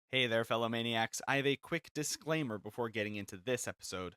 Hey there, fellow maniacs. I have a quick disclaimer before getting into this episode.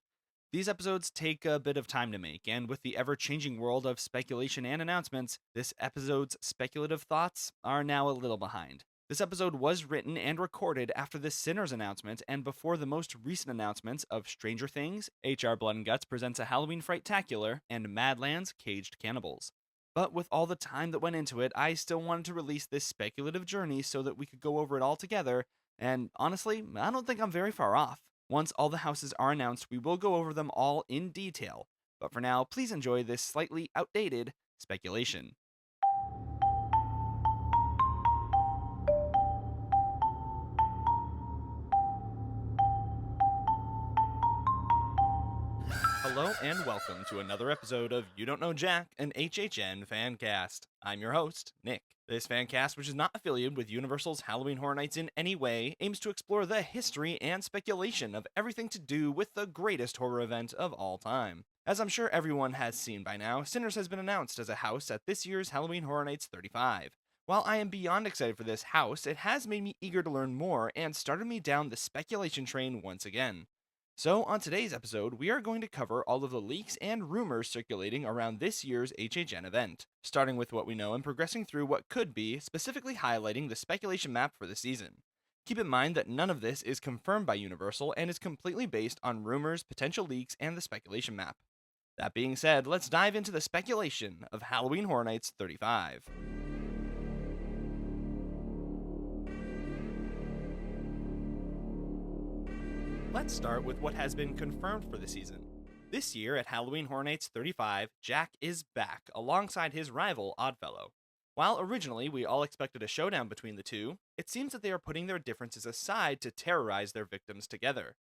These episodes take a bit of time to make, and with the ever changing world of speculation and announcements, this episode's speculative thoughts are now a little behind. This episode was written and recorded after the Sinners announcement and before the most recent announcements of Stranger Things, HR Blood and Guts presents a Halloween Fright-tacular, and Madlands Caged Cannibals. But with all the time that went into it, I still wanted to release this speculative journey so that we could go over it all together, and honestly, I don't think I'm very far off. Once all the houses are announced, we will go over them all in detail. But for now, please enjoy this slightly outdated speculation. Hello and welcome to another episode of You Don't Know Jack, an HHN fancast. I'm your host, Nick. This fancast, which is not affiliated with Universal's Halloween Horror Nights in any way, aims to explore the history and speculation of everything to do with the greatest horror event of all time. As I'm sure everyone has seen by now, Sinners has been announced as a house at this year's Halloween Horror Nights 35. While I am beyond excited for this house, it has made me eager to learn more and started me down the speculation train once again. So, on today's episode, we are going to cover all of the leaks and rumors circulating around this year's HHN event, starting with what we know and progressing through what could be, specifically highlighting the speculation map for the season. Keep in mind that none of this is confirmed by Universal and is completely based on rumors, potential leaks, and the speculation map. That being said, let's dive into the speculation of Halloween Horror Nights 35. Let's start with what has been confirmed for the season. This year at Halloween Horror Nights 35, Jack is back alongside his rival Oddfellow. While originally we all expected a showdown between the two, it seems that they are putting their differences aside to terrorize their victims together.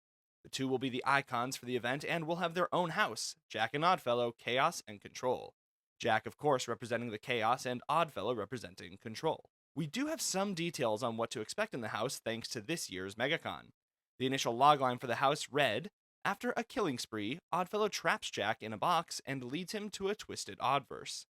The two will be the icons for the event and will have their own house, Jack and Oddfellow, Chaos and Control. Jack, of course, representing the Chaos and Oddfellow representing Control. We do have some details on what to expect in the house thanks to this year's MegaCon. The initial logline for the house read, "After a killing spree, Oddfellow traps Jack in a box and leads him to a twisted Oddverse."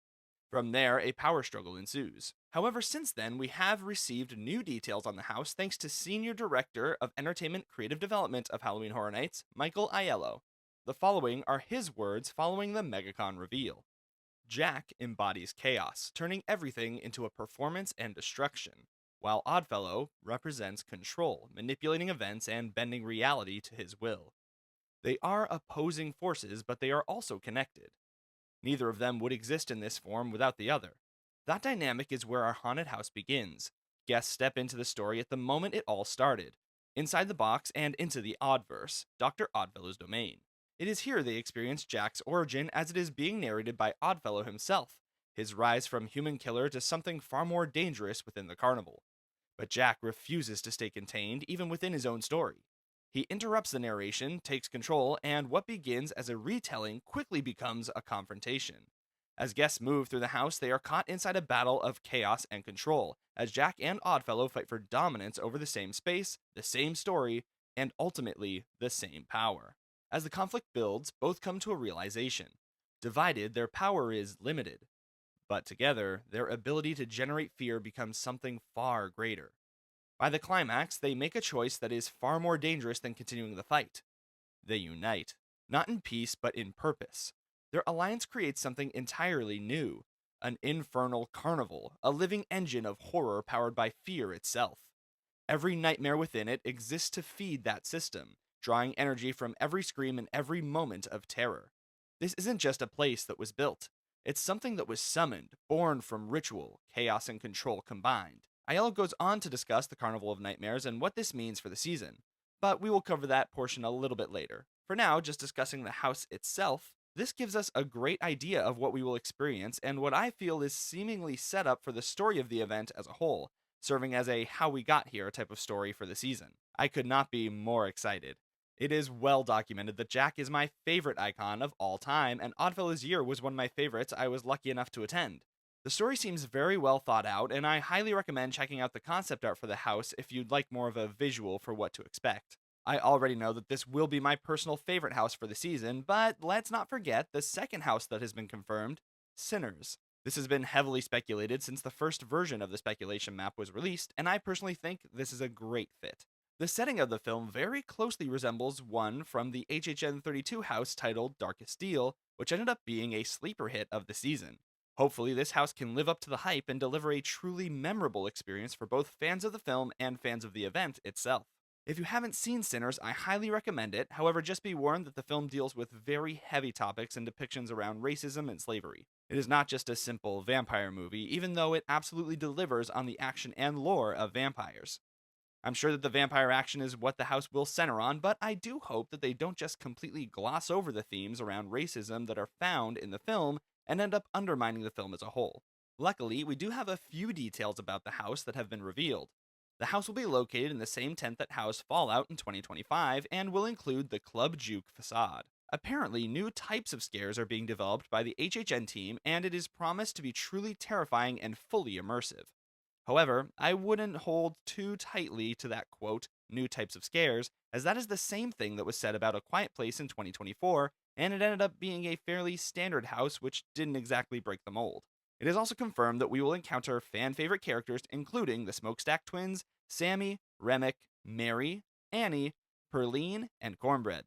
From there, a power struggle ensues. However, since then, we have received new details on the house thanks to Senior Director of Entertainment Creative Development of Halloween Horror Nights, Michael Aiello. The following are his words following the MegaCon reveal. Jack embodies chaos, turning everything into a performance and destruction, while Oddfellow represents control, manipulating events and bending reality to his will. They are opposing forces, but they are also connected. Neither of them would exist in this form without the other. That dynamic is where our haunted house begins. Guests step into the story at the moment it all started, inside the box and into the Oddverse, Dr. Oddfellow's domain. It is here they experience Jack's origin as it is being narrated by Oddfellow himself, his rise from human killer to something far more dangerous within the carnival. But Jack refuses to stay contained even within his own story. He interrupts the narration, takes control, and what begins as a retelling quickly becomes a confrontation. As guests move through the house, they are caught inside a battle of chaos and control, as Jack and Oddfellow fight for dominance over the same space, the same story, and ultimately the same power. As the conflict builds, both come to a realization. Divided, their power is limited, but together, their ability to generate fear becomes something far greater. By the climax, they make a choice that is far more dangerous than continuing the fight. They unite, not in peace, but in purpose. Their alliance creates something entirely new, an infernal carnival, a living engine of horror powered by fear itself. Every nightmare within it exists to feed that system, drawing energy from every scream and every moment of terror. This isn't just a place that was built. It's something that was summoned, born from ritual, chaos, and control combined. Aiello goes on to discuss the Carnival of Nightmares and what this means for the season, but we will cover that portion a little bit later. For now, just discussing the house itself, this gives us a great idea of what we will experience and what I feel is seemingly set up for the story of the event as a whole, serving as a how we got here type of story for the season. I could not be more excited. It is well documented that Jack is my favorite icon of all time, and Oddfellow's Year was one of my favorites I was lucky enough to attend. The story seems very well thought out, and I highly recommend checking out the concept art for the house if you'd like more of a visual for what to expect. I already know that this will be my personal favorite house for the season, but let's not forget the second house that has been confirmed, Sinners. This has been heavily speculated since the first version of the speculation map was released, and I personally think this is a great fit. The setting of the film very closely resembles one from the HHN 32 house titled Darkest Steel, which ended up being a sleeper hit of the season. Hopefully, this house can live up to the hype and deliver a truly memorable experience for both fans of the film and fans of the event itself. If you haven't seen Sinners, I highly recommend it. However, just be warned that the film deals with very heavy topics and depictions around racism and slavery. It is not just a simple vampire movie, even though it absolutely delivers on the action and lore of vampires. I'm sure that the vampire action is what the house will center on, but I do hope that they don't just completely gloss over the themes around racism that are found in the film and end up undermining the film as a whole. Luckily, we do have a few details about the house that have been revealed. The house will be located in the same tent that housed Fallout in 2025 and will include the Club Juke facade. Apparently, new types of scares are being developed by the HHN team, and it is promised to be truly terrifying and fully immersive. However, I wouldn't hold too tightly to that quote, new types of scares, as that is the same thing that was said about A Quiet Place in 2024, and it ended up being a fairly standard house which didn't exactly break the mold. It is also confirmed that we will encounter fan favorite characters including the Smokestack twins, Sammy, Remick, Mary, Annie, Perline, and Cornbread.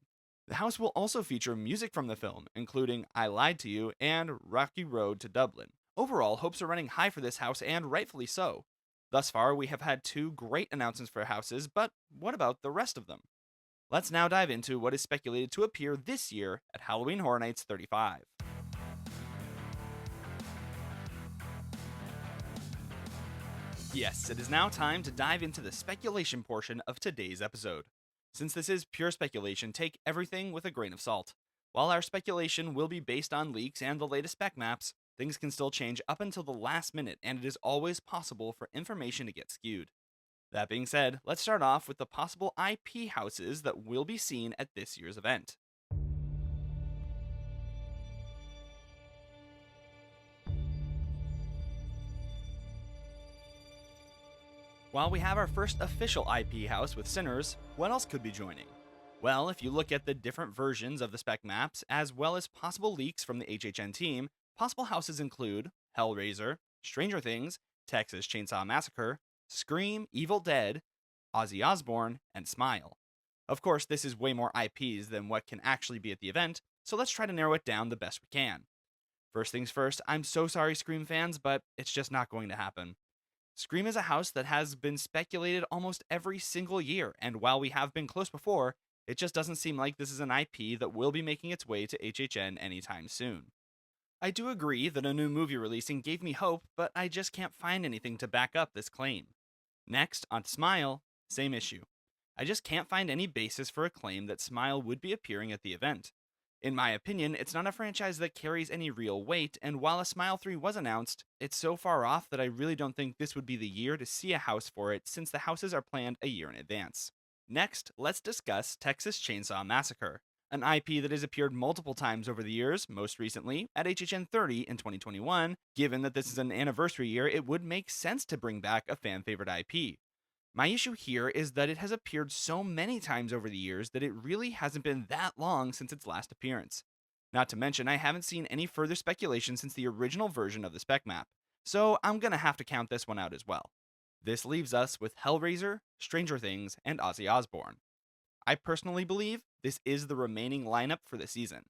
The house will also feature music from the film, including I Lied to You and Rocky Road to Dublin. Overall, hopes are running high for this house, and rightfully so. Thus far, we have had two great announcements for houses, but what about the rest of them? Let's now dive into what is speculated to appear this year at Halloween Horror Nights 35. Yes, it is now time to dive into the speculation portion of today's episode. Since this is pure speculation, take everything with a grain of salt. While our speculation will be based on leaks and the latest spec maps, things can still change up until the last minute, and it is always possible for information to get skewed. That being said, let's start off with the possible IP houses that will be seen at this year's event. While we have our first official IP house with Sinners, what else could be joining? Well, if you look at the different versions of the spec maps, as well as possible leaks from the HHN team, possible houses include Hellraiser, Stranger Things, Texas Chainsaw Massacre, Scream, Evil Dead, Ozzy Osbourne, and Smile. Of course, this is way more IPs than what can actually be at the event, so let's try to narrow it down the best we can. First things first, I'm so sorry, Scream fans, but it's just not going to happen. Scream is a house that has been speculated almost every single year, and while we have been close before, it just doesn't seem like this is an IP that will be making its way to HHN anytime soon. I do agree that a new movie releasing gave me hope, but I just can't find anything to back up this claim. Next, on Smile, same issue. I just can't find any basis for a claim that Smile would be appearing at the event. In my opinion, it's not a franchise that carries any real weight, and while a Smile 3 was announced, it's so far off that I really don't think this would be the year to see a house for it since the houses are planned a year in advance. Next, let's discuss Texas Chainsaw Massacre, an IP that has appeared multiple times over the years, most recently at HHN 30 in 2021. Given that this is an anniversary year, it would make sense to bring back a fan favorite IP. My issue here is that it has appeared so many times over the years that it really hasn't been that long since its last appearance. Not to mention, I haven't seen any further speculation since the original version of the spec map, so I'm gonna have to count this one out as well. This leaves us with Hellraiser, Stranger Things, and Ozzy Osbourne. I personally believe this is the remaining lineup for the season.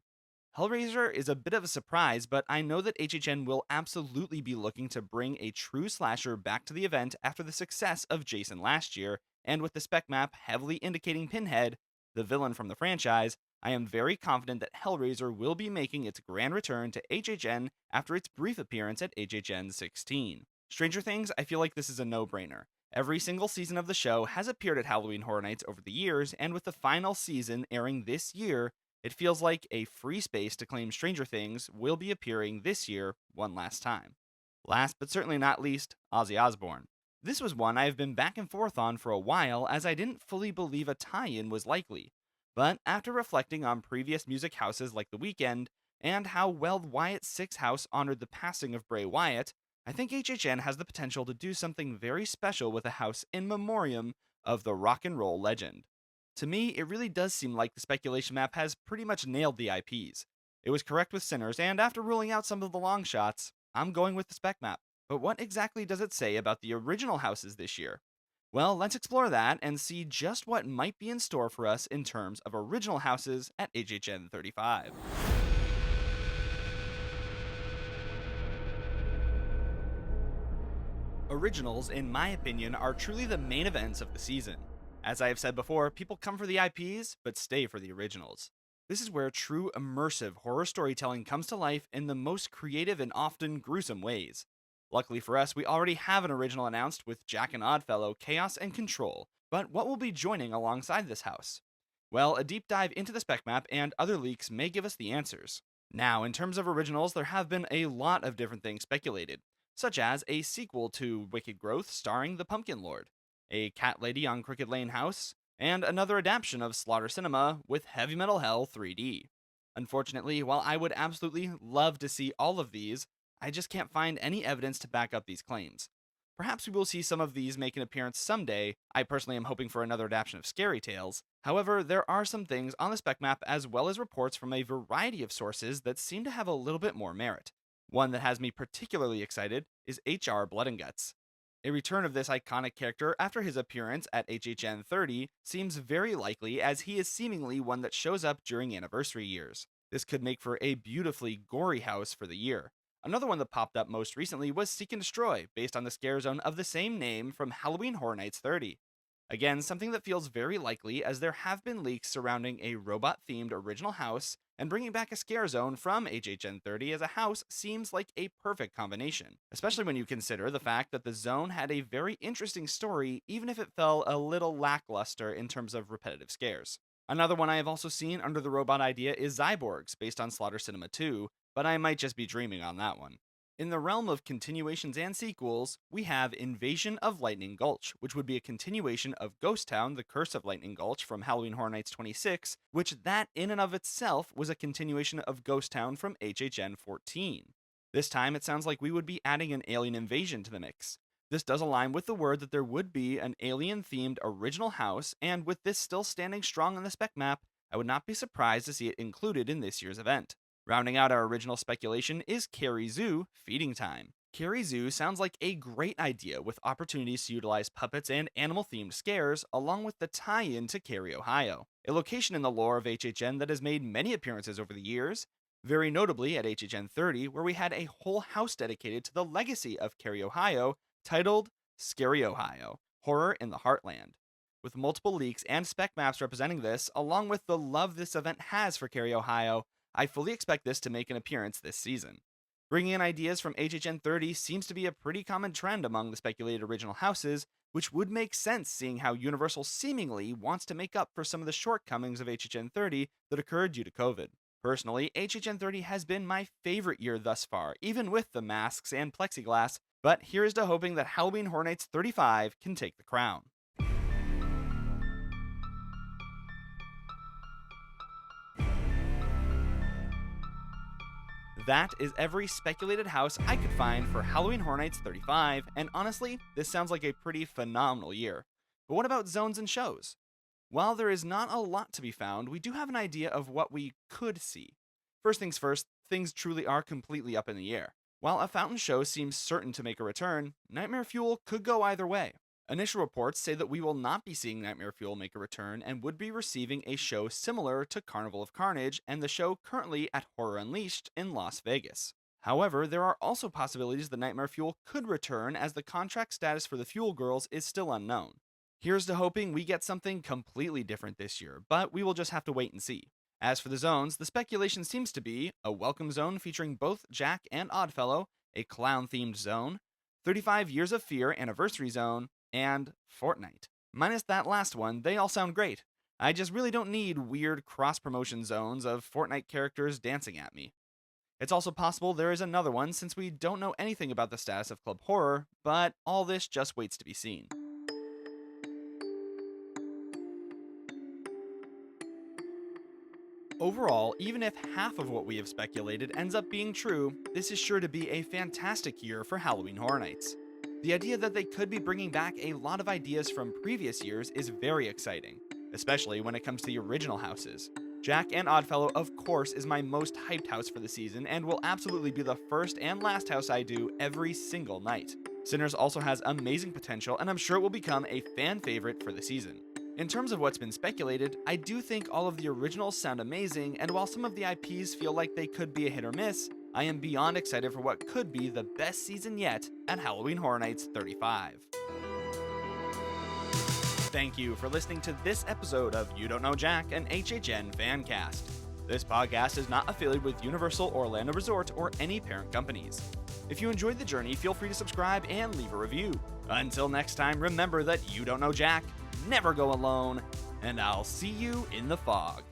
Hellraiser is a bit of a surprise, but I know that HHN will absolutely be looking to bring a true slasher back to the event after the success of Jason last year, and with the spec map heavily indicating Pinhead, the villain from the franchise, I am very confident that Hellraiser will be making its grand return to HHN after its brief appearance at HHN 16. Stranger Things, I feel like this is a no-brainer. Every single season of the show has appeared at Halloween Horror Nights over the years, and with the final season airing this year, it feels like a free space to claim Stranger Things will be appearing this year one last time. Last but certainly not least, Ozzy Osbourne. This was one I have been back and forth on for a while as I didn't fully believe a tie-in was likely. But after reflecting on previous music houses like The Weeknd, and how well Wyatt's Six House honored the passing of Bray Wyatt, I think HHN has the potential to do something very special with a house in memoriam of the rock and roll legend. To me, it really does seem like the speculation map has pretty much nailed the IPs. It was correct with Sinners, and after ruling out some of the long shots, I'm going with the spec map. But what exactly does it say about the original houses this year? Well, let's explore that and see just what might be in store for us in terms of original houses at HHN 35. Originals, in my opinion, are truly the main events of the season. As I have said before, people come for the IPs, but stay for the originals. This is where true immersive horror storytelling comes to life in the most creative and often gruesome ways. Luckily for us, we already have an original announced with Jack and Oddfellow, Chaos and Control, but what will be joining alongside this house? Well, a deep dive into the spec map and other leaks may give us the answers. Now, in terms of originals, there have been a lot of different things speculated, such as a sequel to Wicked Growth starring the Pumpkin Lord, a cat lady on Crooked Lane House, and another adaptation of Slaughter Cinema with Heavy Metal Hell 3D. Unfortunately, while I would absolutely love to see all of these, I just can't find any evidence to back up these claims. Perhaps we will see some of these make an appearance someday. I personally am hoping for another adaptation of Scary Tales. However, there are some things on the spec map as well as reports from a variety of sources that seem to have a little bit more merit. One that has me particularly excited is HR Blood and Guts. A return of this iconic character after his appearance at HHN 30 seems very likely, as he is seemingly one that shows up during anniversary years. This could make for a beautifully gory house for the year. Another one that popped up most recently was Seek and Destroy, based on the scare zone of the same name from Halloween Horror Nights 30. Again, something that feels very likely, as there have been leaks surrounding a robot themed original house, and bringing back a scare zone from HHN 30 as a house seems like a perfect combination, especially when you consider the fact that the zone had a very interesting story, even if it fell a little lackluster in terms of repetitive scares. Another one I have also seen under the robot idea is Zyborgs, based on Slaughter Cinema 2, but I might just be dreaming on that one. In the realm of continuations and sequels, we have Invasion of Lightning Gulch, which would be a continuation of Ghost Town: The Curse of Lightning Gulch from Halloween Horror Nights 26, which that in and of itself was a continuation of Ghost Town from HHN 14. This time it sounds like we would be adding an alien invasion to the mix. This does align with the word that there would be an alien-themed original house, and with this still standing strong on the spec map, I would not be surprised to see it included in this year's event. Rounding out our original speculation is Carrie Zoo Feeding Time. Carrie Zoo sounds like a great idea, with opportunities to utilize puppets and animal-themed scares, along with the tie-in to Carrie, Ohio, a location in the lore of HHN that has made many appearances over the years, very notably at HHN 30, where we had a whole house dedicated to the legacy of Carrie, Ohio, titled Scary Ohio: Horror in the Heartland. With multiple leaks and spec maps representing this, along with the love this event has for Carrie, Ohio, I fully expect this to make an appearance this season. Bringing in ideas from HHN 30 seems to be a pretty common trend among the speculated original houses, which would make sense seeing how Universal seemingly wants to make up for some of the shortcomings of HHN 30 that occurred due to COVID. Personally, HHN 30 has been my favorite year thus far, even with the masks and plexiglass, but here's to hoping that Halloween Horror Nights 35 can take the crown. That is every speculated house I could find for Halloween Horror Nights 35, and honestly, this sounds like a pretty phenomenal year. But what about zones and shows? While there is not a lot to be found, we do have an idea of what we could see. First things first, things truly are completely up in the air. While a fountain show seems certain to make a return, Nightmare Fuel could go either way. Initial reports say that we will not be seeing Nightmare Fuel make a return and would be receiving a show similar to Carnival of Carnage and the show currently at Horror Unleashed in Las Vegas. However, there are also possibilities that Nightmare Fuel could return, as the contract status for the Fuel Girls is still unknown. Here's to hoping we get something completely different this year, but we will just have to wait and see. As for the zones, the speculation seems to be a welcome zone featuring both Jack and Oddfellow, a clown-themed zone, 35 Years of Fear anniversary zone, and Fortnite. Minus that last one, they all sound great. I just really don't need weird cross-promotion zones of Fortnite characters dancing at me. It's also possible there is another one, since we don't know anything about the status of Club Horror, but all this just waits to be seen. Overall, even if half of what we have speculated ends up being true, this is sure to be a fantastic year for Halloween Horror Nights. The idea that they could be bringing back a lot of ideas from previous years is very exciting, especially when it comes to the original houses. Jack and Oddfellow, of course, is my most hyped house for the season and will absolutely be the first and last house I do every single night. Sinners also has amazing potential, and I'm sure it will become a fan favorite for the season. In terms of what's been speculated, I do think all of the originals sound amazing, and while some of the IPs feel like they could be a hit or miss, I am beyond excited for what could be the best season yet at Halloween Horror Nights 35. Thank you for listening to this episode of You Don't Know Jack, an HHN Fancast. This podcast is not affiliated with Universal Orlando Resort or any parent companies. If you enjoyed the journey, feel free to subscribe and leave a review. Until next time, remember that you don't know Jack, never go alone, and I'll see you in the fog.